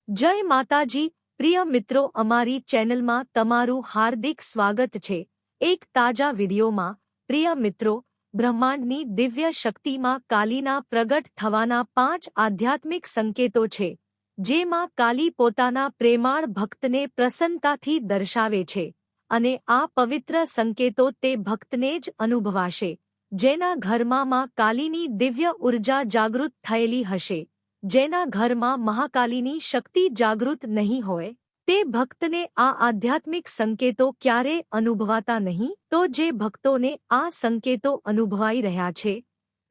જય માતાજી પ્રિય મિત્રો, અમારી ચેનલમાં તમારું હાર્દિક સ્વાગત છે। એક તાજા વિડીયોમાં પ્રિય મિત્રો, બ્રહ્માંડની દિવ્ય શક્તિમાં કાલીના પ્રગટ થવાના 5 આધ્યાત્મિક સંકેતો છે, જેમાં કાલી પોતાના પ્રેમાળ ભક્તને પ્રસન્નતાથી દર્શાવે છે અને આ પવિત્ર સંકેતો તે ભક્તને જ અનુભવાશે જેના ઘરમાં માં કાલીની દિવ્ય ઉર્જા જાગૃત થયેલી હશે। જેના ઘરમાં મહાકાલીની શક્તિ જાગૃત નહીં હોય તે ભક્તને આ આધ્યાત્મિક સંકેતો ક્યારે અનુભવાતા નહીં। તો જે ભક્તોને આ સંકેતો અનુભવાઈ રહ્યા છે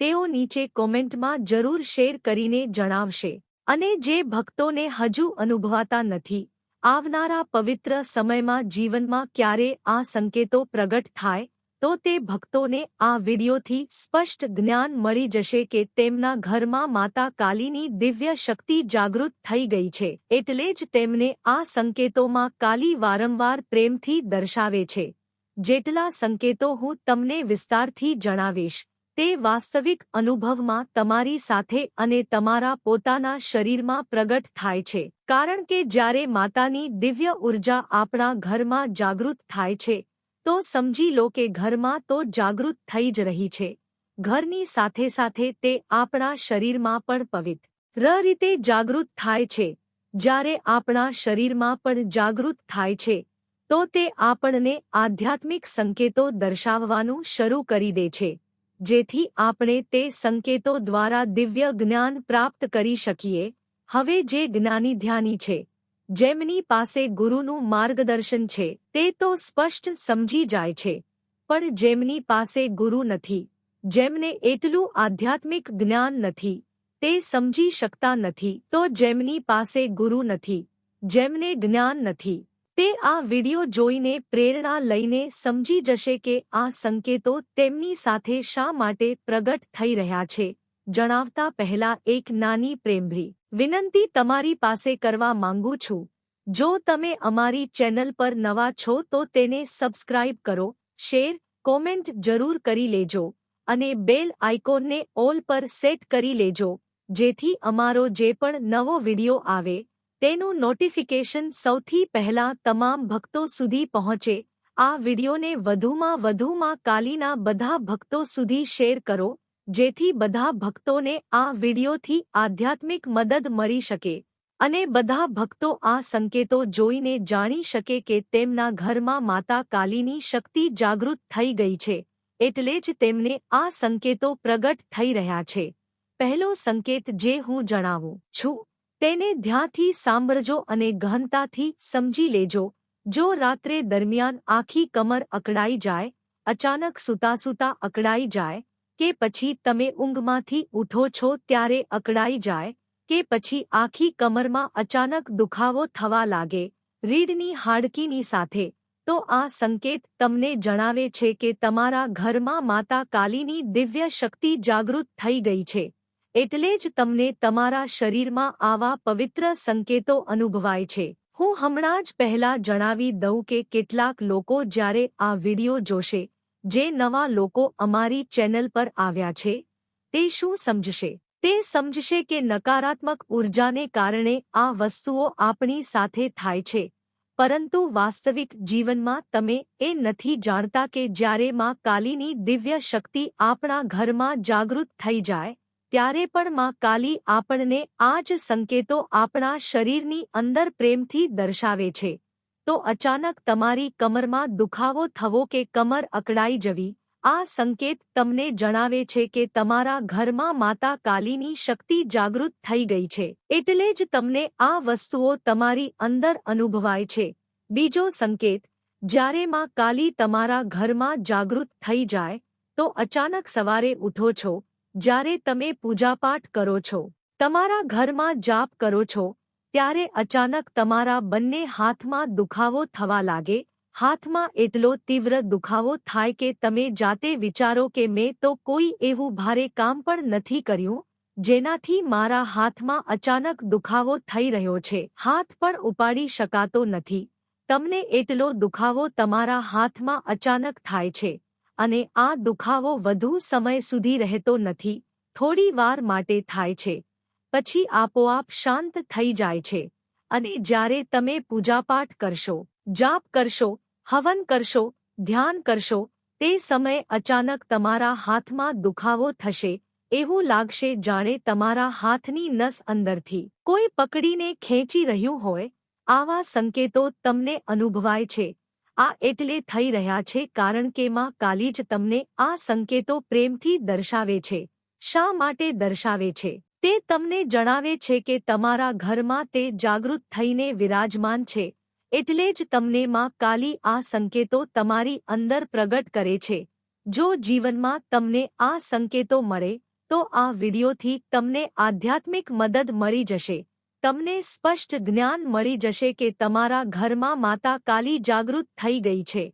તેઓ નીચે કોમેન્ટમાં જરૂર શેર કરીને જણાવશે, અને જે ભક્તોને હજુ અનુભવાતા નથી, આવનારા પવિત્ર સમયમાં જીવનમાં ક્યારે આ સંકેતો પ્રગટ થાય તો તે ભક્તોને આ વિડીયોથી સ્પષ્ટ જ્ઞાન મળી જશે કે તેમના ઘરમાં માતા કાલીની દિવ્ય શક્તિ જાગૃત થઈ ગઈ છે, એટલે જ તેમને આ સંકેતોમાં કાલી વારંવાર પ્રેમથી દર્શાવે છે। જેટલા સંકેતો હું તમને વિસ્તારથી જણાવીશ તે વાસ્તવિક અનુભવમાં તમારી સાથે અને તમારા પોતાના શરીરમાં પ્રગટ થાય છે, કારણ કે જ્યારે માતાની દિવ્ય ઉર્જા આપણા ઘરમાં જાગૃત થાય છે તો સમજી લો કે ઘરમાં તો જાગૃત થઈ જ રહી છે। ઘરની સાથે સાથે તે આપણા શરીરમાં પણ પવિત્ર રીતે જાગૃત થાય છે। જ્યારે આપણા શરીરમાં પણ જાગૃત થાય છે તો તે આપણને આધ્યાત્મિક સંકેતો દર્શાવવાનું શરૂ કરી દે છે, જેથી આપણે તે સંકેતો દ્વારા દિવ્ય જ્ઞાન પ્રાપ્ત કરી શકીએ। હવે જે જ્ઞાની ધ્યાની છે, જેમની પાસે ગુરુનું માર્ગદર્શન છે તે તો સ્પષ્ટ સમજી જાય છે, પણ જેમની પાસે ગુરુ નથી, જેમને એટલું આધ્યાત્મિક જ્ઞાન નથી, તે સમજી શકતા નથી। તો જેમની પાસે ગુરુ નથી, જેમને જ્ઞાન નથી, તે આ વિડિયો જોઈને પ્રેરણા લઈને સમજી જશે કે આ સંકેતો તેમની સાથે શા માટે પ્રગટ થઈ રહ્યા છે। જણાવતા પહેલા એક નાની પ્રેમભરી વિનંતી તમારી પાસે કરવા માંગુ છું। જો તમે અમારી ચેનલ પર નવા છો તો તેને સબસ્ક્રાઇબ કરો, શેર, કોમેન્ટ જરૂર કરી લેજો અને બેલ આઇકોનને ઓલ પર સેટ કરી લેજો, જેથી અમારો જે પણ નવો વિડિયો આવે તેનું નોટિફિકેશન સૌથી પહેલા તમામ ભક્તો સુધી પહોંચે। આ વિડિયોને વધુમાં કાલીના બધા ભક્તો સુધી શેર કરો, જેથી બધા ભક્તોને આ વિડિયોથી આધ્યાત્મિક મદદ મળી શકે અને બધા ભક્તો આ સંકેતો જોઈને જાણી શકે કે તેમના ઘરમાં માતા કાલીની શક્તિ જાગૃત થઈ ગઈ છે, એટલે જ તેમને આ સંકેતો પ્રગટ થઈ રહ્યા છે। પહેલો સંકેત જે હું જણાવું છું તેને ધ્યાનથી સાંભળજો અને ગહનતાથી સમજી લેજો। જો રાત્રે દરમિયાન આખી કમર અકળાઈ જાય, અચાનક સૂતા અકળાઈ જાય, કે પછી તમે ઊંઘમાંથી ઉઠો છો ત્યારે અકળાઈ જાય, કે પછી આખી કમરમાં અચાનક દુખાવો થવા લાગે રીઢની હાડકીની સાથે, તો આ સંકેત તમને જણાવે છે કે તમારા ઘરમાં માતા કાલીની દિવ્ય શક્તિ જાગૃત થઈ ગઈ છે, એટલે જ તમને તમારા શરીરમાં આવા પવિત્ર સંકેતો અનુભવાય છે। હું હમણાં જ પહેલા જણાવી દઉં કે કેટલાક લોકો જ્યારે આ વિડિયો જોશે, જે નવા લોકો અમારી ચેનલ પર આવ્યા છે તે શું સમજશે? તે સમજશે કે નકારાત્મક ઉર્જાને કારણે આ વસ્તુઓ આપણી સાથે થાય છે, પરંતુ વાસ્તવિક જીવનમાં તમે એ નથી જાણતા કે જ્યારે માં કાલીની દિવ્ય શક્તિ આપણા ઘરમાં જાગૃત થઈ જાય ત્યારે પણ માં કાલી આપણને આ જ સંકેતો આપણા શરીરની અંદર પ્રેમથી દર્શાવે છે। તો અચાનક તમારી કમરમાં દુખાવો થવો કે કમર અકળાઈ જવી, આ સંકેત તમને જણાવે છે કે તમારા ઘરમાં માતા કાલીની શક્તિ જાગૃત થઈ ગઈ છે, એટલે જ તમને આ વસ્તુઓ તમારી અંદર અનુભવાય છે। બીજો સંકેત, જ્યારે માં કાલી તમારા ઘરમાં જાગૃત થઈ જાય તો અચાનક સવારે ઉઠો છો, જ્યારે તમે પૂજાપાઠ કરો છો, તમારા ઘરમાં જાપ કરો છો, ત્યારે અચાનક તમારા બંને હાથમાં દુખાવો થવા લાગે। હાથમાં એટલો તીવ્ર દુખાવો થાય કે તમે જાતે વિચારો કે મેં તો કોઈ એવું ભારે કામ પણ નથી કર્યું જેનાથી મારા હાથમાં અચાનક દુખાવો થઈ રહ્યો છે, હાથ પણ ઉપાડી શકાતો નથી। તમને એટલો દુખાવો તમારા હાથમાં અચાનક થાય છે અને આ દુખાવો વધુ સમય સુધી રહેતો નથી, થોડી વાર માટે થાય છે, પછી આપોઆપ શાંત થઈ જાય છે અને જ્યારે તમે પૂજાપાઠ કરશો, જાપ કરશો, હવન કરશો, ધ્યાન કરશો, તે સમયે અચાનક તમારા હાથમાં દુખાવો થશે, એવું લાગશે જાણે તમારા હાથની નસ અંદરથી કોઈ પકડીને ખેંચી રહ્યું હોય. આવા સંકેતો તમને અનુભવાય છે. આ એટલે થઈ રહ્યા છે કારણ કે માં કાલી જ તમને આ સંકેતો પ્રેમથી દર્શાવે છે. શા માટે દર્શાવે છે? તે તમને જણાવે છે કે તમારા ઘરમાં તે જાગૃત થઈને વિરાજમાન છે. એટલે જ તમને માં કાલી આ સંકેતો તમારી અંદર પ્રગટ કરે છે. જો જીવનમાં તમને આ સંકેતો મળે તો આ વિડિયોથી તમને આધ્યાત્મિક મદદ મળી જશે. તમને સ્પષ્ટ જ્ઞાન મળી જશે કે તમારા ઘરમાં માતા કાલી જાગૃત થઈ ગઈ છે.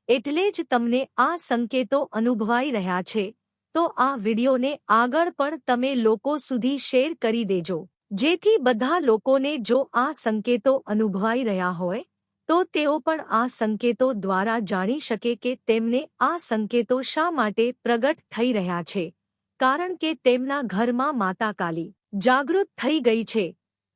એટલે જ તમને આ સંકેતો અનુભવાઈ રહ્યા છે. તો આ વિડિયોને આગળ પણ તમે લોકો સુધી શેર કરી દેજો, જેથી બધા લોકોને જો આ સંકેતો અનુભવાઈ રહ્યા હોય તો તેઓ પણ આ સંકેતો દ્વારા જાણી શકે કે તેમને આ સંકેતો શા માટે પ્રગટ થઈ રહ્યા છે. કારણ કે તેમના ઘરમાં માતા કાલી જાગૃત થઈ ગઈ છે.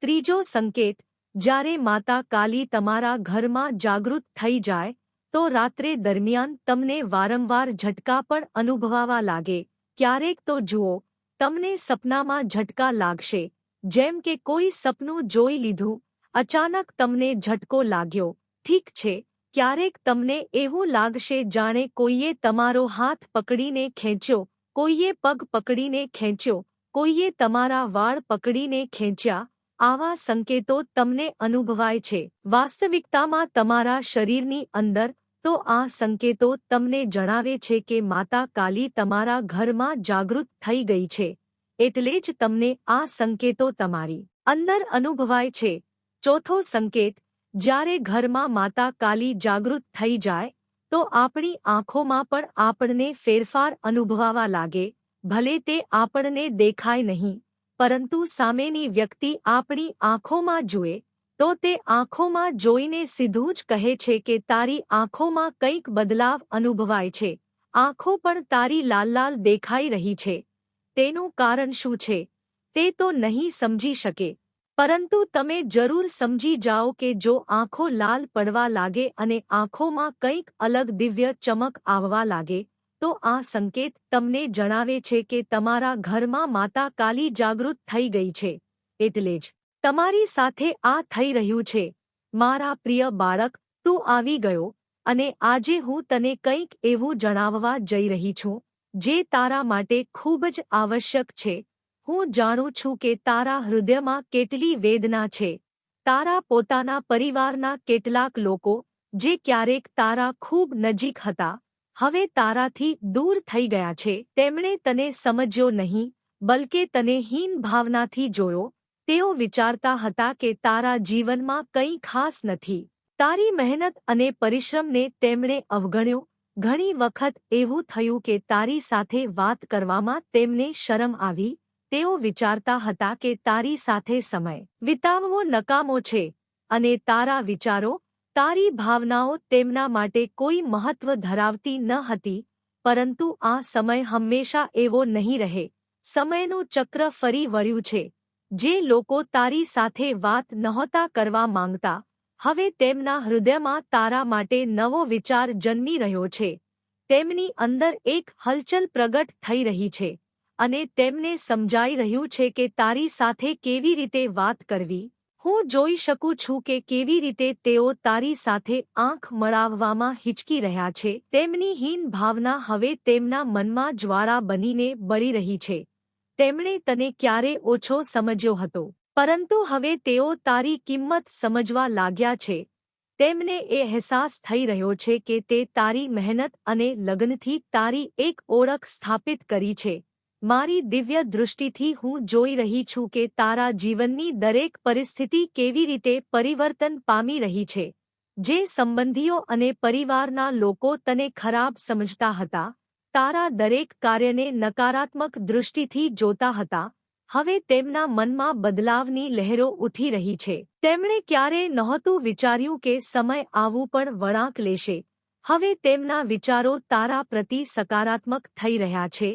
ત્રીજો સંકેત, જ્યારે માતા કાલી તમારા ઘરમાં જાગૃત થઈ જાય તો રાત્રે દરમિયાન તમને વારંવાર ઝટકા પણ અનુભવાવા લાગે. ક્યારેક તો જુઓ, તમને સપનામાં ઝટકા લાગશે, જેમ કે કોઈ સપનું જોઈ લીધું, અચાનક તમને ઝટકો લાગ્યો. ઠીક છે, ક્યારેક તમને એવું લાગશે જાણે કોઈએ તમારો હાથ પકડીને ખેંચ્યો, કોઈએ પગ પકડીને ખેંચ્યો, કોઈએ તમારા વાળ પકડીને ખેંચ્યા. આવા સંકેતો તમને અનુભવાય છે વાસ્તવિકતામાં તમારા શરીરની અંદર. તો આ સંકેતો તમને જણાવે છે કે માતા કાલી તમારા ઘરમાં જાગૃત થઈ ગઈ છે. એટલે જ તમને આ સંકેતો તમારી અંદર અનુભવાય છે. ચોથો સંકેત, જ્યારે ઘરમાં માતા કાલી જાગૃત થઈ જાય તો આપણી આંખોમાં પણ આપણને ફેરફાર અનુભવાવા લાગે. ભલે તે આપણને દેખાય નહીં, પરંતુ સામેની વ્યક્તિ આપણી આંખોમાં જુએ તો તે આંખોમાં જોઈને સીધું જ કહે છે કે તારી આંખોમાં કંઈક બદલાવ અનુભવાય છે. આંખો પણ તારી લાલ લાલ દેખાઈ રહી છે. તેનું કારણ શું છે તે તો નહીં સમજી શકે, પરંતુ તમે જરૂર સમજી જાઓ કે જો આંખો લાલ પડવા લાગે અને આંખોમાં કંઈક અલગ દિવ્ય ચમક આવવા લાગે તો આ સંકેત તમને જણાવે છે કે તમારા ઘરમાં માતા કાલી જાગૃત થઈ ગઈ છે. એટલે જ તમારી સાથે આ થઈ રહ્યું છે. મારા પ્રિય બાળક, તું આવી ગયો અને આજે હું તને કંઈક એવું જણાવવા જઈ રહી છું જે તારા માટે ખૂબ જ આવશ્યક છે. હું જાણું છું કે તારા હૃદયમાં કેટલી વેદના છે. તારા પોતાના પરિવારના કેટલાક લોકો જે ક્યારેક તારા ખૂબ નજીક હતા, હવે તારાથી દૂર થઈ ગયા છે. તેમણે તને સમજ્યો નહીં, બલકે તને હીન ભાવનાથી જોયો. તેઓ વિચારતા હતા કે તારા જીવનમાં કંઈ ખાસ નથી. તારી મહેનત અને પરિશ્રમને તેમણે અવગણ્યો. ઘણી વખત એવું થયું કે તારી સાથે વાત કરવામાં તેમને શરમ આવી. તેઓ વિચારતા હતા કે તારી સાથે સમય વિતાવવો નકામો છે અને તારા વિચારો, તારી ભાવનાઓ તેમના માટે કોઈ મહત્વ ધરાવતી ન હતી. પરંતુ આ સમય હંમેશા એવો નહીં રહે. સમયનું ચક્ર ફરી વળ્યું છે. જે લોકો તારી સાથે વાત નહોતા કરવા માંગતા, હવે તેમના હૃદયમાં તારા માટે નવો વિચાર જન્મી રહ્યો છે. તેમની અંદર એક હલચલ પ્રગટ થઈ રહી છે અને તેમને સમજાઈ રહ્યું છે કે તારી સાથે કેવી રીતે વાત કરવી. હું જોઈ શકું છું કે કેવી રીતે તેઓ તારી સાથે આંખ મળાવવામાં હિચકી રહ્યા છે. તેમની હીન ભાવના હવે તેમના મનમાં જ્વાળા બનીને બળી રહી છે. તેમણે તને ક્યારે ઓછો સમજ્યો હતો, પરંતુ હવે તેઓ તારી કિંમત સમજવા લાગ્યા છે. તેમને એ અહેસાસ થઈ રહ્યો છે કે તે તારી મહેનત અને લગ્નથી તારી એક ઓળખ સ્થાપિત કરી છે. મારી દિવ્ય દૃષ્ટિથી હું જોઈ રહી છું કે તારા જીવનની દરેક પરિસ્થિતિ કેવી રીતે પરિવર્તન પામી રહી છે. જે સંબંધીઓ અને પરિવારના લોકો તને ખરાબ સમજતા હતા, તારા દરેક કાર્યને નકારાત્મક દૃષ્ટિથી જોતા હતા, હવે તેમના મનમાં બદલાવની લહેરો ઉઠી રહી છે. તેમણે ક્યારેય નહોતું વિચાર્યું કે સમય આવું પણ વળાંક લેશે. હવે તેમના વિચારો તારા પ્રતિ સકારાત્મક થઈ રહ્યા છે.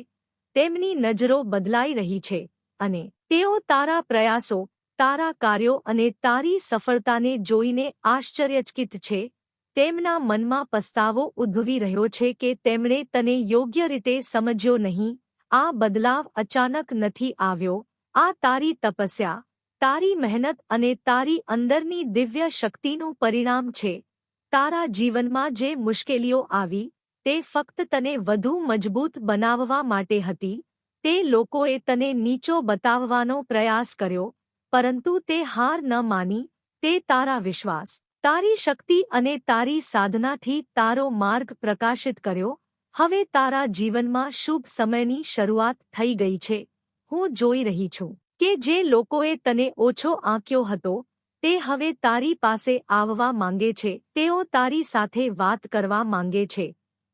તેમની નજરો બદલાઈ રહી છે અને તેઓ તારા પ્રયાસો, તારા કાર્યો અને તારી સફળતાને જોઈને આશ્ચર્યચકિત છે. તેમના મનમાં પસ્તાવો ઉદ્ભવી રહ્યો છે કે તેમણે તને યોગ્ય રીતે સમજ્યો નહીં. આ બદલાવ અચાનક નથી આવ્યો. આ તારી તપસ્યા, તારી મહેનત અને તારી અંદરની દિવ્ય શક્તિનું પરિણામ છે. તારા જીવનમાં જે મુશ્કેલીઓ આવી, તે ફક્ત તને વધુ મજબૂત બનાવવા માટે હતી. તે લોકોએ તને નીચો બતાવવાનો પ્રયાસ કર્યો, પરંતુ તે હાર ન માની. તે તારા વિશ્વાસ, તારી શક્તિ અને તારી સાધનાથી તારો માર્ગ પ્રકાશિત કર્યો. હવે તારા જીવનમાં શુભ સમયની શરૂઆત થઈ ગઈ છે. હું જોઈ રહી છું કે જે લોકોએ તને ઓછો આંક્યો હતો, તે હવે તારી પાસે આવવા માંગે છે. તેઓ તારી સાથે વાત કરવા માંગે છે,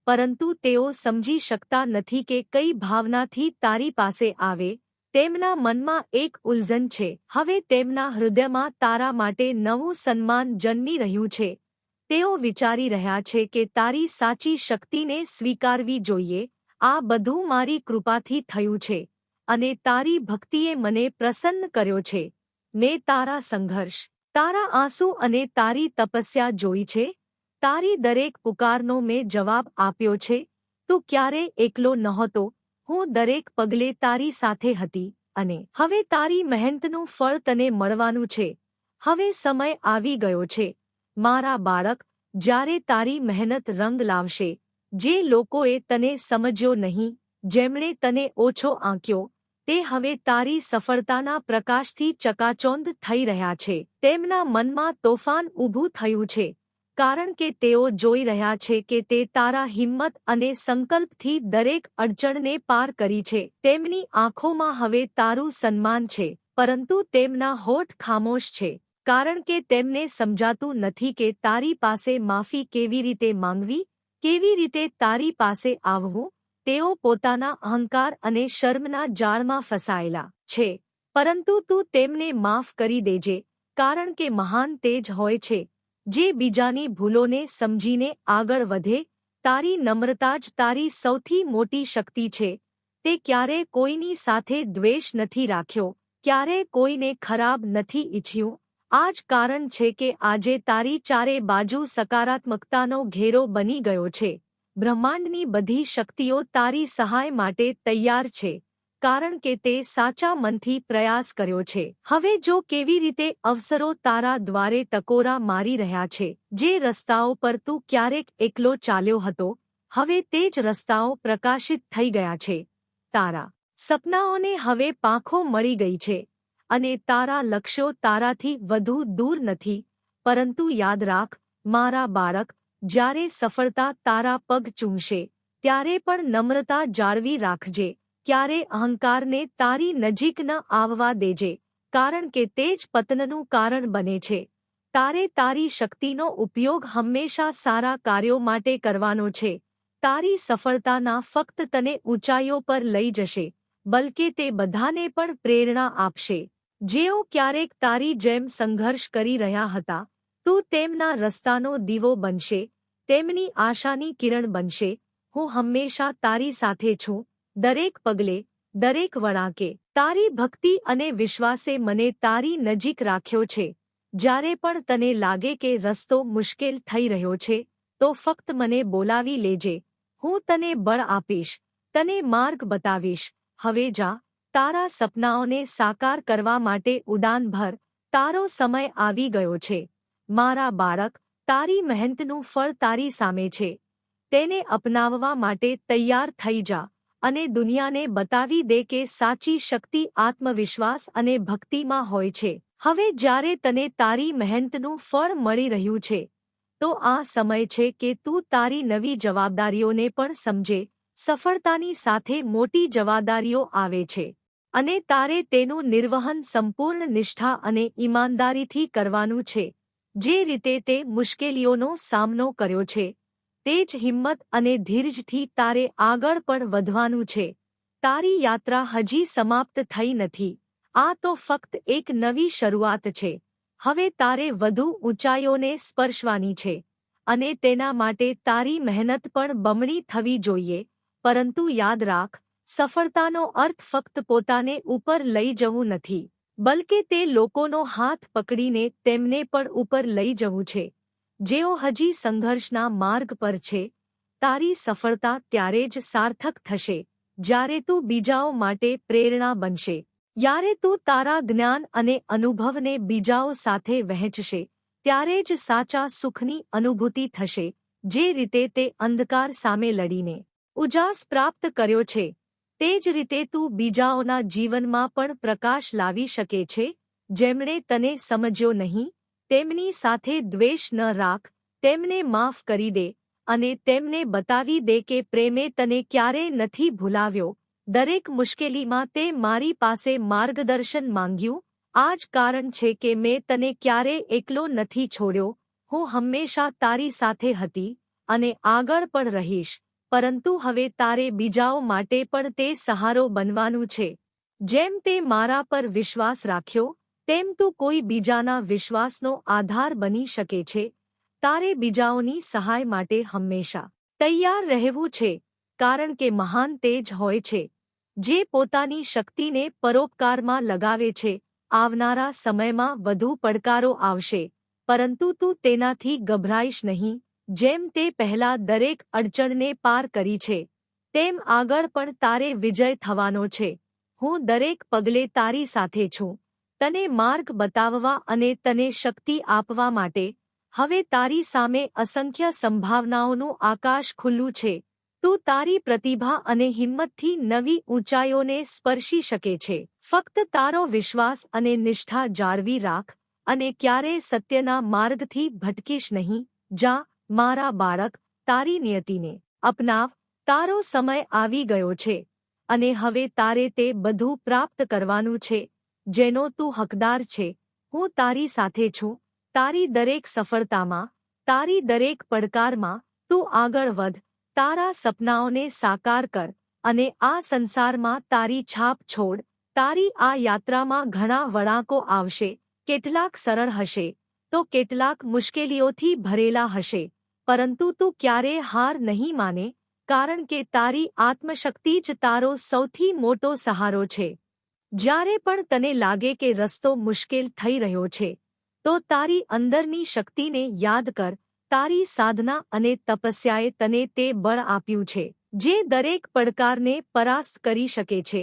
પરંતુ તેઓ સમજી શકતા નથી કે કઈ ભાવનાથી તારી પાસે આવે. તેમના મનમાં એક ઉલઝન છે. હવે તેમના હૃદયમાં તારા માટે નવું સન્માન જન્મી રહ્યું છે. તેઓ વિચારી રહ્યા છે કે તારી સાચી શક્તિને સ્વીકારવી જોઈએ. આ બધું મારી કૃપાથી થયું છે અને તારી ભક્તિએ મને પ્રસન્ન કર્યો છે. મેં તારા સંઘર્ષ, તારા આંસુ અને તારી તપસ્યા જોઈ છે. તારી દરેક પુકારનો મેં જવાબ આપ્યો છે. તું ક્યારે એકલો નહોતો. હું દરેક પગલે તારી સાથે હતી અને હવે તારી મહેનતનું ફળ તને મળવાનું છે. હવે સમય આવી ગયો છે, મારા બાળક, જ્યારે તારી મહેનત રંગ લાવશે. જે લોકોએ તને સમજ્યો નહીં, જેમણે તને ઓછો આંક્યો, તે હવે તારી સફળતાના પ્રકાશથી ચકાચૌંધ થઈ રહ્યા છે. તેમના મનમાં તોફાન ઊભું થયું છે, કારણ કે તેઓ જોઈ રહ્યા છે કે તે તારા હિંમત અને સંકલ્પથી દરેક અડચણને પાર કરી છે. તેમની આંખોમાં હવે તારું સન્માન છે, પરંતુ તેમના હોઠ ખામોશ છે, કારણ કે તેમને સમજાતું નથી કે તારી પાસે માફી કેવી રીતે માંગવી, કેવી રીતે તારી પાસે આવવું. તેઓ પોતાના અહંકાર અને શર્મના જાળમાં ફસાયેલા છે, પરંતુ તું તેમને માફ કરી દેજે, કારણ કે મહાન તે જ હોય છે જે બીજાની ભૂલોને સમજીને આગળ વધે. તારી નમ્રતા જ તારી સૌથી મોટી શક્તિ છે. તે ક્યારે કોઈની સાથે દ્વેષ નથી રાખ્યો, ક્યારે કોઈને ખરાબ નથી ઈચ્છ્યું. આ જ કારણ છે કે આજે તારી ચારે બાજુ સકારાત્મકતાનો ઘેરો બની ગયો છે. બ્રહ્માંડની બધી શક્તિઓ તારી સહાય માટે તૈયાર છે, કારણ કે તે સાચા મનથી પ્રયાસ કર્યો છે. હવે જો કેવી રીતે અવસરો તારા દ્વારે ટકોરા મારી રહ્યા છે. જે રસ્તાઓ પર તું ક્યારેક એકલો ચાલ્યો હતો, હવે તે જ રસ્તાઓ પ્રકાશિત થઈ ગયા છે. તારા સપનાઓને હવે પાંખો મળી ગઈ છે અને તારા લક્ષ્યો તારાથી વધુ દૂર નથી. પરંતુ યાદ રાખ, મારા બાળક, જ્યારે સફળતા તારા પગ ચૂમશે, ત્યારે પણ નમ્રતા જાળવી રાખજે. ક્યારે અહંકારને તારી નજીક ન આવવા દેજે, કારણ કે તે જ પતનનું કારણ બને છે. તારે તારી શક્તિનો ઉપયોગ હંમેશા સારા કાર્યો માટે કરવાનો છે. તારી સફળતાના ફક્ત તને ઊંચાઈઓ પર લઈ જશે, બલકે તે બધાને પણ પ્રેરણા આપશે જેઓ ક્યારેક તારી જેમ સંઘર્ષ કરી રહ્યા હતા. તું તેમના રસ્તાનો દીવો બનશે, તેમની આશાની કિરણ બનશે. હું હંમેશા તારી સાથે છું, દરેક પગલે, દરેક વળાંકે. તારી ભક્તિ અને વિશ્વાસે મને તારી નજીક રાખ્યો છે. જ્યારે પણ તને લાગે કે રસ્તો મુશ્કેલ થઈ રહ્યો છે, તો ફક્ત મને બોલાવી લેજે. હું તને બળ આપીશ, તને માર્ગ બતાવીશ. હવે જા, તારા સપનાઓને સાકાર કરવા માટે ઉડાન ભર. તારો સમય આવી ગયો છે. મારા બાળક, તારી મહેનતનું ફળ તારી સામે છે. તેને અપનાવવા માટે તૈયાર થઈ જા અને દુનિયાને બતાવી દે કે સાચી શક્તિ આત્મવિશ્વાસ અને ભક્તિમાં હોય છે. હવે જ્યારે તને તારી મહેનતનું ફળ મળી રહ્યું છે, તો આ સમય છે કે તું તારી નવી જવાબદારીઓને પણ સમજે. સફળતાની સાથે મોટી જવાબદારીઓ આવે છે અને તારે તેનું નિર્વહન સંપૂર્ણ નિષ્ઠા અને ઈમાનદારીથી કરવાનું છે. જે રીતે તે મુશ્કેલીઓનો સામનો કર્યો છે, તે જ હિંમત અને ધીરજથી તારે આગળ પણ વધવાનું છે. તારી યાત્રા હજી સમાપ્ત થઈ નથી. આ તો ફક્ત એક નવી શરૂઆત છે. હવે તારે વધુ ઊંચાઈઓને સ્પર્શવાની છે અને તેના માટે તારી મહેનત પણ બમણી થવી જોઈએ. પરંતુ યાદ રાખ, સફળતાનો અર્થ ફક્ત પોતાને ઉપર લઈ જવું નથી. બલકે તે લોકોનો હાથ પકડીને તેમને પણ ઉપર લઈ જવું છે જેઓ હજી સંઘર્ષના માર્ગ પર છે. તારી સફળતા ત્યારે જ સાર્થક થશે જ્યારે તું બીજાઓ માટે પ્રેરણા બનશે, જ્યારે તું તારા જ્ઞાન અને અનુભવને બીજાઓ સાથે વહેંચશે, ત્યારે જ સાચા સુખની અનુભૂતિ થશે. જે રીતે તે અંધકાર સામે લડીને ઉજાસ પ્રાપ્ત કર્યો છે તે જ રીતે તું બીજાઓના જીવનમાં પણ પ્રકાશ લાવી શકે છે. જેમણે તને સમજ્યો નહીં તેમની સાથે દ્વેષ ન રાખ, તેમને માફ કરી દે અને તેમને બતાવી દે કે પ્રેમે તને ક્યારેય નથી ભૂલાવ્યો. દરેક મુશ્કેલીમાં તે મારી પાસે માર્ગદર્શન માંગ્યું. આ જ કારણ છે કે મેં તને ક્યારેય એકલો નથી છોડ્યો. હું હંમેશા તારી સાથે હતી અને આગળ પણ રહીશ. પરંતુ હવે તારે બીજાઓ માટે પણ તે સહારો બનવાનું છે. જેમ તે મારા પર વિશ્વાસ રાખ્યો તેમ તું કોઈ બીજાના વિશ્વાસનો આધાર બની શકે છે. તારે બીજાઓની સહાય માટે હંમેશા તૈયાર રહેવું છે, કારણ કે મહાન તે જ હોય છે જે પોતાની શક્તિને પરોપકારમાં લગાવે છે. આવનારા સમયમાં વધુ પડકારો આવશે, પરંતુ તું તેનાથી ગભરાઈશ નહીં. જેમ તે પહેલા દરેક અડચણને પાર કરી છે તેમ આગળ પણ તારે વિજય થવાનો છે. હું દરેક પગલે તારી સાથે છું, તને માર્ગ બતાવવા અને તને શક્તિ આપવા માટે. હવે તારી સામે અસંખ્ય સંભાવનાઓનું આકાશ ખુલ્લું છે. તું તારી પ્રતિભા અને હિંમતથી નવી ઊંચાઈઓને સ્પર્શી શકે છે. ફક્ત તારો વિશ્વાસ અને નિષ્ઠા જાળવી રાખ અને ક્યારેય સત્યના માર્ગથી ભટકીશ નહીં. જા મારા બાળક, તારી નિયતિને અપનાવ. તારો સમય આવી ગયો છે અને હવે તારે તે બધું પ્રાપ્ત કરવાનું છે જેનો તું હકદાર છે. હું તારી સાથે છું. તારી દરેક સફળતામાં, તારી દરેક પડકારમાં તું આગળ વધ. તારા સપનાઓને સાકાર કર અને આ સંસારમાં તારી છાપ છોડ. તારી આ યાત્રામાં ઘણા વળાંકો આવશે. કેટલાક સરળ હશે તો કેટલાક મુશ્કેલીઓથી ભરેલા હશે, પરંતુ તું ક્યારેય હાર નહીં માને, કારણ કે તારી આત્મશક્તિ જ તારો સૌથી મોટો સહારો છે. જ્યારે પણ તને લાગે કે રસ્તો મુશ્કેલ થઈ રહ્યો છે તો તારી અંદરની શક્તિને યાદ કર. તારી સાધના અને તપસ્યાએ તને તે બળ આપ્યું છે જે દરેક પડકારને પરાસ્ત કરી શકે છે.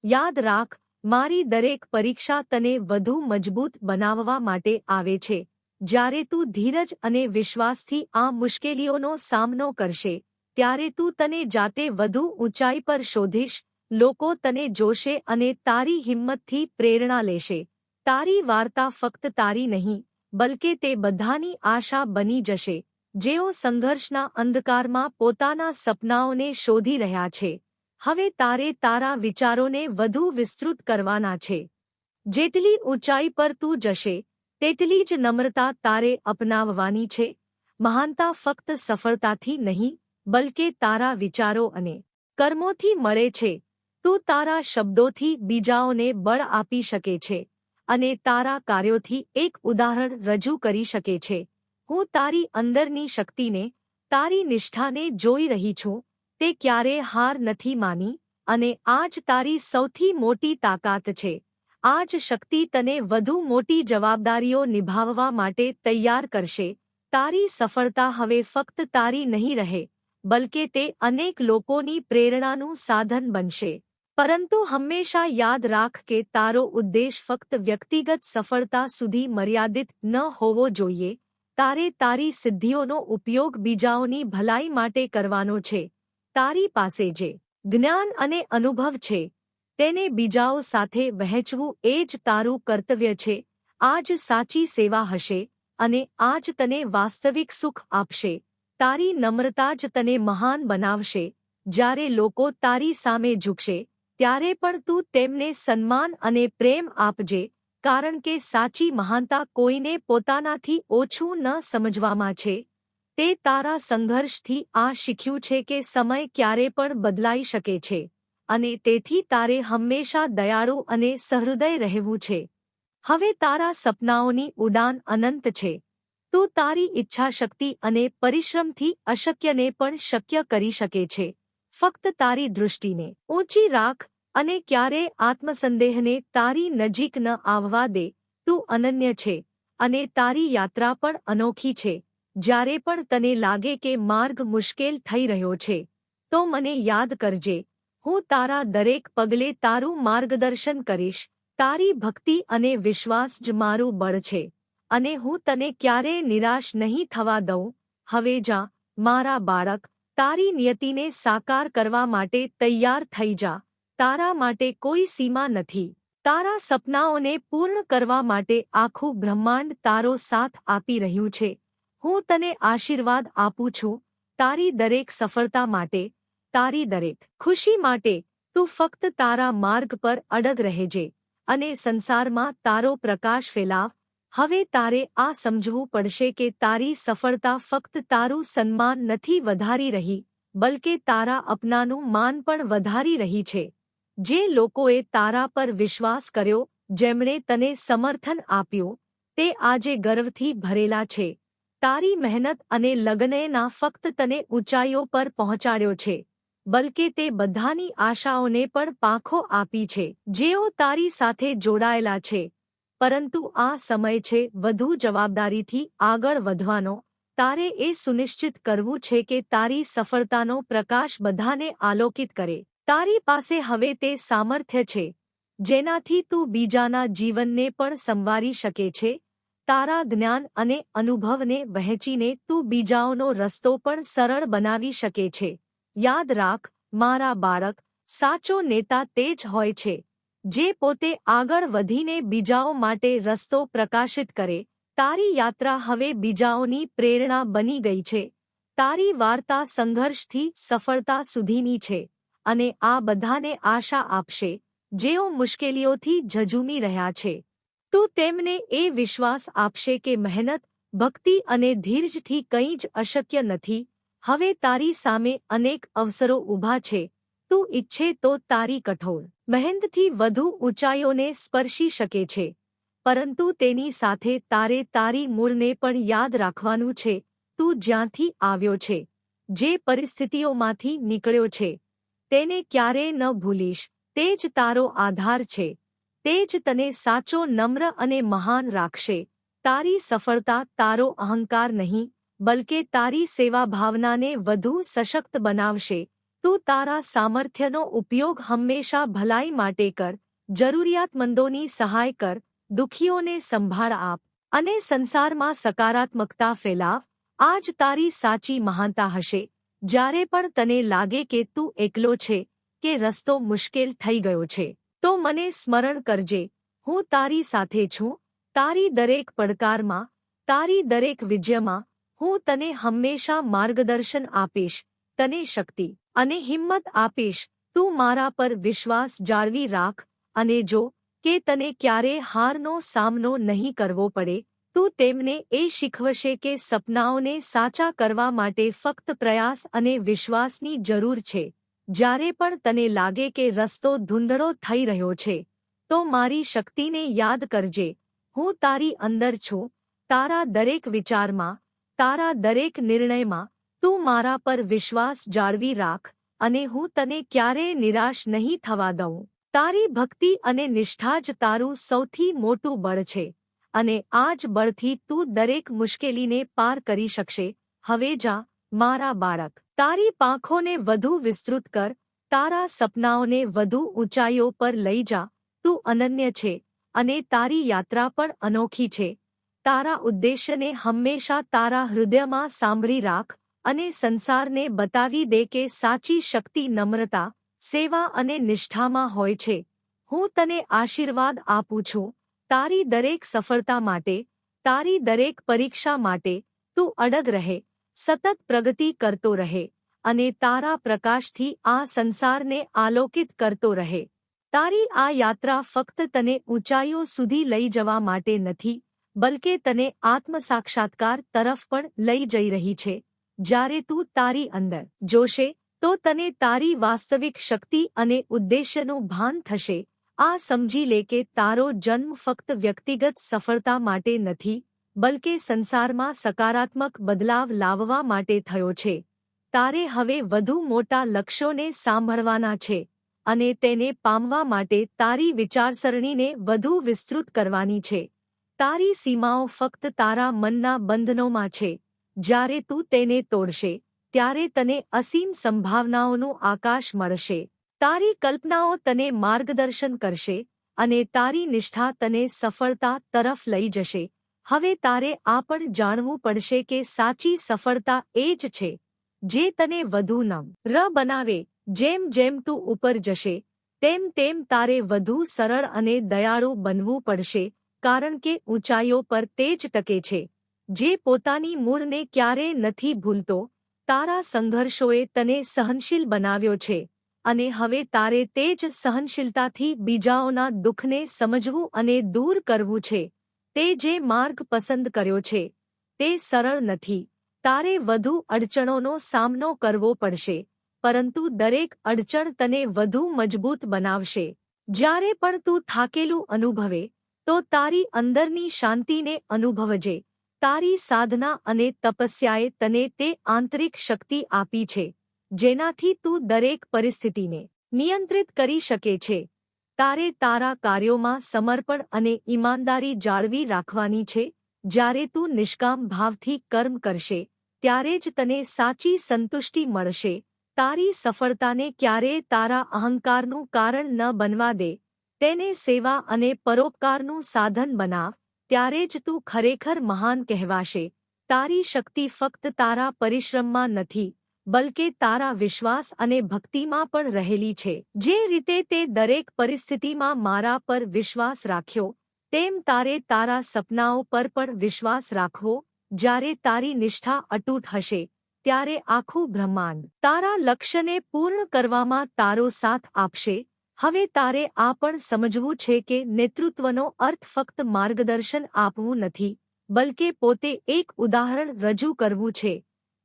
યાદ રાખ, મારી દરેક પરીક્ષા તને વધુ મજબૂત બનાવવા માટે આવે છે. જ્યારે તું ધીરજ અને વિશ્વાસથી આ મુશ્કેલીઓનો સામનો કરશે ત્યારે તું તને જાતે વધુ ઊંચાઈ પર શોધીશ. લોકો તને જોશે અને તારી હિંમતથી પ્રેરણા લેશે. તારી વાર્તા ફક્ત તારી નહીં, બલકે તે બધાની આશા બની જશે જેઓ સંઘર્ષના અંધકારમાં પોતાના સપનાઓને શોધી રહ્યા છે. હવે તારે તારા વિચારોને વધુ વિસ્તૃત કરવાના છે. જેટલી ઊંચાઈ પર તું જશે તેટલી જ નમ્રતા તારે અપનાવવાની છે. મહાનતા ફક્ત સફળતાથી નહીં, બલકે તારા વિચારો અને કર્મોથી મળે છે. તું તારા શબ્દોથી બીજાઓને બળ આપી શકે છે અને તારા કાર્યોથી એક ઉદાહરણ રજૂ કરી શકે છે. હું તારી અંદરની શક્તિને, તારી નિષ્ઠાને જોઈ રહી છું. તે ક્યારેય હાર નથી માની અને આ જ તારી સૌથી મોટી તાકાત છે. આ જ શક્તિ તને વધુ મોટી જવાબદારીઓ નિભાવવા માટે તૈયાર કરશે. તારી સફળતા હવે ફક્ત તારી નહીં રહે, બલકે તે અનેક લોકોની પ્રેરણાનું સાધન બનશે. પરંતુ હંમેશા યાદ રાખ કે તારો ઉદ્દેશ ફક્ત વ્યક્તિગત સફળતા સુધી મર્યાદિત ન હોવો જોઈએ. તારે તારી સિદ્ધિઓનો ઉપયોગ બીજાઓની ભલાઈ માટે કરવાનો છે. તારી પાસે જે જ્ઞાન અને અનુભવ છે તેને બીજાઓ સાથે વહેંચવું એ જ તારું કર્તવ્ય છે. આ જ સાચી સેવા હશે અને આ જ તને વાસ્તવિક સુખ આપશે. તારી નમ્રતા જ તને મહાન બનાવશે. જ્યારે લોકો તારી સામે ઝૂકશે ત્યારે પણ તું તેમને સન્માન અને પ્રેમ આપજે, કારણ કે સાચી મહાનતા કોઈને પોતાનાથી ઓછું ન સમજવામાં છે. તે તારા સંઘર્ષથી આ શીખ્યું છે કે સમય ક્યારે પણ બદલાઈ શકે છે અને તેથી તારે હંમેશા દયાળુ અને સહૃદય રહેવું છે. હવે તારા સપનાઓની ઉડાન અનંત છે. તું તારી ઈચ્છાશક્તિ અને પરિશ્રમથી અશક્યને પણ શક્ય કરી શકે છે. ફક્ત તારી દૃષ્ટિને ઊંચી રાખ. અને ક્યારે આત્મસંદેહને તારી નજીક ન આવવા દે. તું અનન્ય છે અને તારી યાત્રા પણ અનોખી છે. જ્યારે પણ તને લાગે કે માર્ગ મુશ્કેલ થઈ રહ્યો છે, તો મને યાદ કરજે. હું તારા દરેક પગલે તારું માર્ગદર્શન કરીશ. તારી ભક્તિ અને વિશ્વાસ જ મારું બળ છે, અને હું તને ક્યારેય નિરાશ નહીં થવા દઉં. હવે જા, મારા બાળક, તારી નિયતિને સાકાર કરવા માટે તૈયાર થઈ જા. તારા માટે કોઈ સીમા નથી. તારા સપનાઓને પૂર્ણ કરવા માટે આખું બ્રહ્માંડ તારો સાથ આપી રહ્યું છે. હું તને આશીર્વાદ આપું છું, તારી દરેક સફળતા માટે, તારી દરેક ખુશી માટે. તું ફક્ત તારા માર્ગ પર અડગ રહેજે અને સંસારમાં તારો પ્રકાશ ફેલાવ. હવે તારે આ સમજવું પડશે કે તારી સફળતા ફક્ત તારું સન્માન નથી વધારી રહી, બલકે તારા અપનાનું માન પણ વધારી રહી છે. જે લોકોએ તારા પર વિશ્વાસ કર્યો, જેમણે તને સમર્થન આપ્યું, તે આજે ગર્વથી ભરેલા છે. તારી મહેનત અને લગનના ફક્ત તને ઊંચાઈઓ પર પહોંચાડ્યો છે, બલકે તે બધાની આશાઓને પણ પાંખો આપી છે, જેઓ તારી સાથે જોડાયેલા છે. પરંતુ આ સમય છે વધુ જવાબદારીથી આગળ વધવાનો. તારે એ સુનિશ્ચિત કરવું છે કે તારી સફળતાનો પ્રકાશ બધાને આલોકિત કરે. તારી પાસે હવે તે સામર્થ્ય છે, જેનાથી તું બીજાના જીવનને પણ સંવારી શકે છે. તારા જ્ઞાન અને અનુભવને વહેંચીને તું બીજાઓનો રસ્તો પણ સરળ બનાવી શકે છે. યાદ રાખ, મારા બાળક, સાચો નેતા તે જ હોય છે, જે પોતે આગળ વધીને બીજાઓ માટે રસ્તો પ્રકાશિત કરે. તારી યાત્રા હવે બીજાઓની પ્રેરણા બની ગઈ છે. તારી વાર્તા સંઘર્ષથી સફળતા સુધીની છે, અને આ બધાને આશા આપશે, જેઓ મુશ્કેલીઓથી ઝઝૂમી રહ્યા છે. તું તેમને એ વિશ્વાસ આપશે કે મહેનત, ભક્તિ અને ધીરજથી કંઈ જ અશક્ય નથી. હવે તારી સામે અનેક અવસરો ઊભા છે. તું ઈચ્છે તો તારી કઠોર મહેનતથી વધુ ઊંચાઈઓને સ્પર્શી શકે છે, પરંતુ તેની સાથે તારે તારી મૂળને પણ યાદ રાખવાનું છે. તું જ્યાંથી આવ્યો છે, જે પરિસ્થિતિઓમાંથી નીકળ્યો છે, તેને ક્યારેય ન ભૂલીશ. તે જ તારો આધાર છે. તે જ તને સાચો, નમ્ર અને મહાન રાખશે. તારી સફળતા તારો અહંકાર નહીં, બલકે તારી સેવા ભાવનાને વધુ સશક્ત બનાવશે. તું તારા સામર્થ્યનો ઉપયોગ હંમેશા ભલાઈ માટે કર. જરૂરિયાતમંદોની સહાય કર, દુઃખીઓને સંભાળ આપ, અને સંસારમાં સકારાત્મકતા ફેલાવ. આ જ તારી સાચી મહાનતા હશે. જ્યારે પણ તને લાગે કે તું એકલો છે, કે રસ્તો મુશ્કેલ થઈ ગયો છે, તો મને સ્મરણ કરજે. હું તારી સાથે છું. તારી દરેક પડકારમાં, તારી દરેક વિજયમાં હું તને હંમેશા માર્ગદર્શન આપીશ, તને શક્તિ અને હિંમત આપીશ. તું મારા પર વિશ્વાસ જાળવી રાખ, અને જો કે તને ક્યારે હારનો સામનો નહીં કરવો પડે, તું તેમને એ શીખવશે કે સપનાઓને સાચા કરવા માટે ફક્ત પ્રયાસ અને વિશ્વાસની જરૂર છે. જ્યારે પણ તને લાગે કે રસ્તો ધૂંધળો થઈ રહ્યો છે, તો મારી શક્તિને યાદ કરજે. હું તારી અંદર છું. તારા દરેક વિચારમાં, તારા દરેક નિર્ણયમાં તું મારા પર વિશ્વાસ જાળવી રાખ, અને હું તને ક્યારેય નિરાશ નહીં થવા દઉં. તારી ભક્તિ અને નિષ્ઠા જ તારું સૌથી મોટું બળ છે, અને આ જ બળથી તું દરેક મુશ્કેલીને પાર કરી શકશે. હવે જા, મારા બાળક, તારી પાંખોને વધુ વિસ્તૃત કર. તારા સપનાઓને વધુ ઊંચાઈઓ પર લઈ જા. તું અનન્ય છે, અને તારી યાત્રા પણ અનોખી છે. તારા ઉદ્દેશ્યને હંમેશા તારા હૃદયમાં સાંભળી રાખ, અને સંસારને બતાવી દે કે સાચી શક્તિ નમ્રતા, સેવા અને નિષ્ઠામાં હોય છે. હું તને આશીર્વાદ આપું છું. તારી દરેક સફળતા માટે, તારી દરેક પરીક્ષા માટે તું અડગ રહે, સતત પ્રગતિ કરતો રહે, અને તારા પ્રકાશથી આ સંસારને આલોકિત કરતો રહે. તારી આ યાત્રા ફક્ત તને ઊંચાઈઓ સુધી લઈ જવા માટે નથી, બલકે તને આત્મસાક્ષાત્કાર તરફ પણ લઈ જઈ રહી છે. જ્યારે તું તારી અંદર જોશે, તો તને તારી વાસ્તવિક શક્તિ અને ઉદ્દેશ્યનું ભાન થશે. આ સમજી લે કે તારો જન્મ ફક્ત વ્યક્તિગત સફળતા માટે નથી, બલકે સંસારમાં સકારાત્મક બદલાવ લાવવા માટે થયો છે. તારે હવે વધુ મોટા લક્ષ્યોને સાંભળવાના છે, અને તેને પામવા માટે તારી વિચારસરણીને વધુ વિસ્તૃત કરવાની છે. તારી સીમાઓ ફક્ત તારા મનના બંધનોમાં છે. જ્યારે તું તેને તોડશે ત્યારે તને અસીમ સંભાવનાઓનું આકાશ મળશે. તારી કલ્પનાઓ તને માર્ગદર્શન કરશે અને તારી નિષ્ઠા તને સફળતા તરફ લઈ જશે. હવે તારે આ પણ જાણવું પડશે કે સાચી સફળતા એ જ છે જે તને વધુ નમ્ર બનાવે. જેમ જેમ તું ઉપર જશે તેમ તેમ તારે વધુ સરળ અને દયાળુ બનવું પડશે, કારણ કે ઊંચાઈઓ પર તે જ ટકે છે જે પોતાની મૂળને ક્યારેય નથી ભૂલતો. તારા સંઘર્ષોએ તને સહનશીલ બનાવ્યો છે અને હવે તારે તે જ સહનશીલતાથી બીજાઓના દુઃખને સમજવું અને દૂર કરવું છે. તે જે માર્ગ પસંદ કર્યો છે તે સરળ નથી. તારે વધુ અડચણોનો સામનો કરવો પડશે, પરંતુ દરેક અડચણ તને વધુ મજબૂત બનાવશે. જ્યારે પણ તું થાકેલું અનુભવે તો તારી અંદરની શાંતિને અનુભવજે. તારી સાધના અને તપસ્યાએ તને તે આંતરિક શક્તિ આપી છે જેનાથી તું દરેક પરિસ્થિતિને નિયંત્રિત કરી શકે છે. તારે તારા કાર્યોમાં સમર્પણ અને ઈમાનદારી જાળવી રાખવાની છે. જ્યારે તું નિષ્કામ ભાવથી કર્મ કરશે ત્યારે જ તને સાચી સંતુષ્ટિ મળશે. તારી સફળતાને ક્યારેય તારા અહંકારનું કારણ ન બનવા દે. તેને સેવા અને પરોપકારનું સાધન બનાવ. ત્યારે જ તું ખરેખર મહાન કહેવાશે. તારી શક્તિ ફક્ત તારા પરિશ્રમમાં નથી, બલકે તારા વિશ્વાસ અને ભક્તિમાં પણ રહેલી છે. જે રીતે તે દરેક પરિસ્થિતિમાં મારા પર વિશ્વાસ રાખ્યો, તેમ તારે તારા સપનાઓ પર પણ વિશ્વાસ રાખવો. જ્યારે તારી નિષ્ઠા અતૂટ હશે ત્યારે આખું બ્રહ્માંડ તારા લક્ષ્યને પૂર્ણ કરવામાં તારો સાથ આપશે. હવે તારે આ પણ સમજવું છે કે નેતૃત્વનો અર્થ ફક્ત માર્ગદર્શન આપવું નથી, બલકે પોતે એક ઉદાહરણ રજૂ કરવું છે.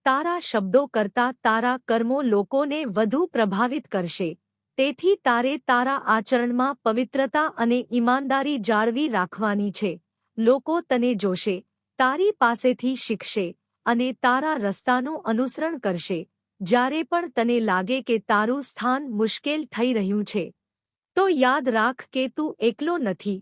તારા શબ્દો કરતાં તારા કર્મો લોકોને વધુ પ્રભાવિત કરશે. તેથી તારે તારા આચરણમાં પવિત્રતા અને ઈમાનદારી જાળવી રાખવાની છે. લોકો તને જોશે, તારી પાસેથી શીખશે અને તારા રસ્તાનું અનુસરણ કરશે. જ્યારે પણ તને લાગે કે તારું સ્થાન મુશ્કેલ થઈ રહ્યું છે, તો યાદ રાખ કે તું એકલો નથી.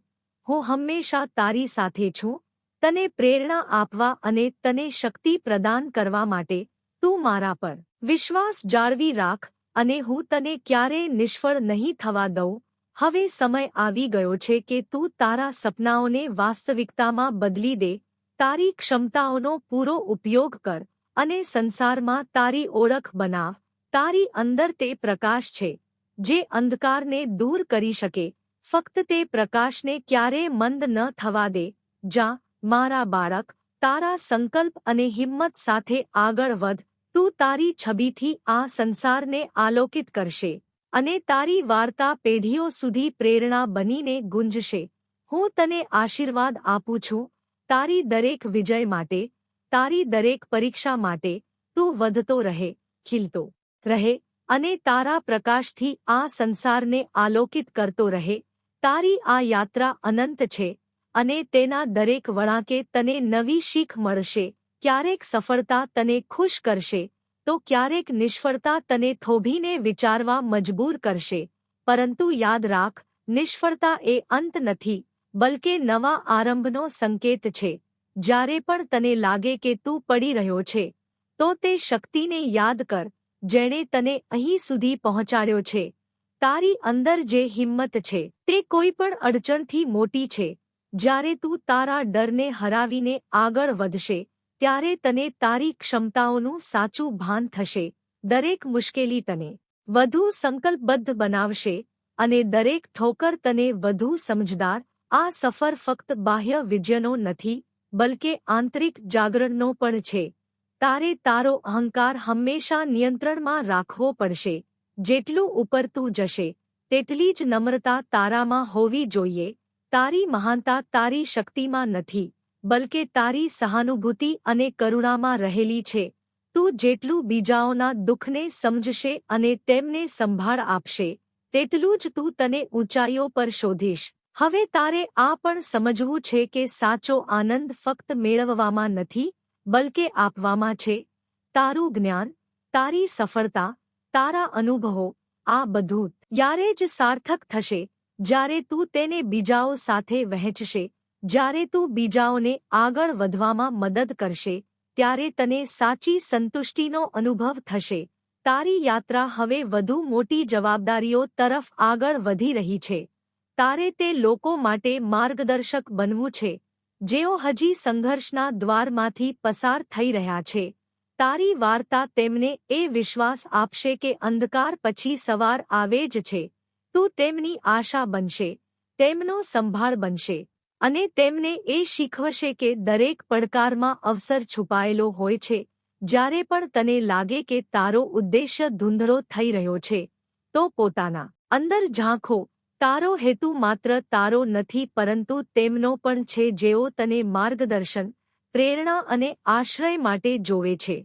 હું હંમેશા તારી સાથે છું, તને પ્રેરણા આપવા અને તને શક્તિ પ્રદાન કરવા માટે. તું મારા પર વિશ્વાસ જાળવી રાખ અને હું તને ક્યારેય નિષ્ફળ નહીં થવા દઉં. હવે સમય આવી ગયો છે કે તું તારા સપનાઓને વાસ્તવિકતામાં બદલી દે. તારી ક્ષમતાઓનો પૂરો ઉપયોગ કર અને સંસારમાં તારી ઓળખ બનાવ. તારી અંદર તે પ્રકાશ છે જે અંધકારને દૂર કરી શકે. ફક્ત તે પ્રકાશને ક્યારેય મંદ ન થવા દે. જા મારા બાળક, તારા સંકલ્પ અને હિંમત સાથે આગળ વધ. તું તારી છબીથી આ સંસારને આલોકિત કરશે અને તારી વાર્તા પેઢીઓ સુધી પ્રેરણા બનીને ગુંજશે. હું તને આશીર્વાદ આપું છું, તારી દરેક વિજય માટે, તારી દરેક પરીક્ષા માટે. તું વધતો રહે, ખીલતો રહે અને તારા પ્રકાશથી આ સંસારને આલોકિત કરતો રહે. તારી આ યાત્રા અનંત છે અને તેના દરેક વળાંકે તને નવી શીખ મળશે. ક્યારેક સફળતા તને ખુશ કરશે તો ક્યારેક નિષ્ફળતા તને થોભીને વિચારવા મજબૂર કરશે. પરંતુ યાદ રાખ, નિષ્ફળતા એ અંત નથી, બલકે નવા આરંભનો સંકેત છે. જ્યારે પણ તને લાગે કે તું પડી રહ્યો છે, તો તે શક્તિને યાદ કર જેણે તને અહીં સુધી પહોંચાડ્યો છે. તારી અંદર જે હિંમત છે તે કોઈ પણ અડચણથી મોટી છે. જ્યારે તું તારા ડરને હરાવીને આગળ વધશે ત્યારે તને તારી ક્ષમતાઓનું સાચું ભાન થશે. દરેક મુશ્કેલી તને વધુ સંકલ્પબદ્ધ બનાવશે અને દરેક ઠોકર તને વધુ સમજદાર. આ સફર ફક્ત બાહ્ય વિજયનો નથી, બલકે આંતરિક જાગરણનો પણ છે. તારે તારો અહંકાર હંમેશા નિયંત્રણમાં રાખવો પડશે. જેટલું ઉપર તું જશે તેટલી જ નમ્રતા તારામાં હોવી જોઈએ. તારી મહાનતા તારી શક્તિમાં નથી, બલકે તારી સહાનુભૂતિ અને કરુણામાં રહેલી છે. તું જેટલું બીજાઓના દુઃખને સમજશે અને તેમને સંભાળ આપશે, તેટલું જ તું તને ઊંચાઈઓ પર શોધીશ. હવે તારે આ પણ સમજવું છે કે સાચો આનંદ ફક્ત મેળવવામાં નથી, બલકે આપવામાં છે. તારું જ્ઞાન, તારી સફળતા, તારા અનુભવો, આ બધું યારે જ સાર્થક થશે જ્યારે તું તેને બીજાઓ સાથે વહેંચશે, જ્યારે તું બીજાઓને આગળ વધવામાં મદદ કરશે, ત્યારે તને સાચી સંતુષ્ટિનો અનુભવ થશે. તારી યાત્રા હવે વધુ મોટી જવાબદારીઓ તરફ આગળ વધી રહી છે. તારે તે લોકો માટે માર્ગદર્શક બનવું છે જેઓ હજી સંઘર્ષના દ્વારમાંથી પસાર થઈ રહ્યા છે. તારી વાર્તા તેમને એ વિશ્વાસ આપશે કે અંધકાર પછી સવાર આવે જ છે. તું તેમની આશા બનશે, તેમનો સંભાળ બનશે અને તેમને એ શીખવશે કે દરેક પડકારમાં અવસર છુપાયેલો હોય છે. જ્યારે પણ તને લાગે કે તારો ઉદ્દેશ્ય ધૂંધળો થઈ રહ્યો છે, તો પોતાના અંદર ઝાંખો. તારો હેતુ માત્ર તારો નથી પરંતુ તેમનો પણ છે જેઓ તને માર્ગદર્શન, પ્રેરણા અને આશ્રય માટે જોવે છે.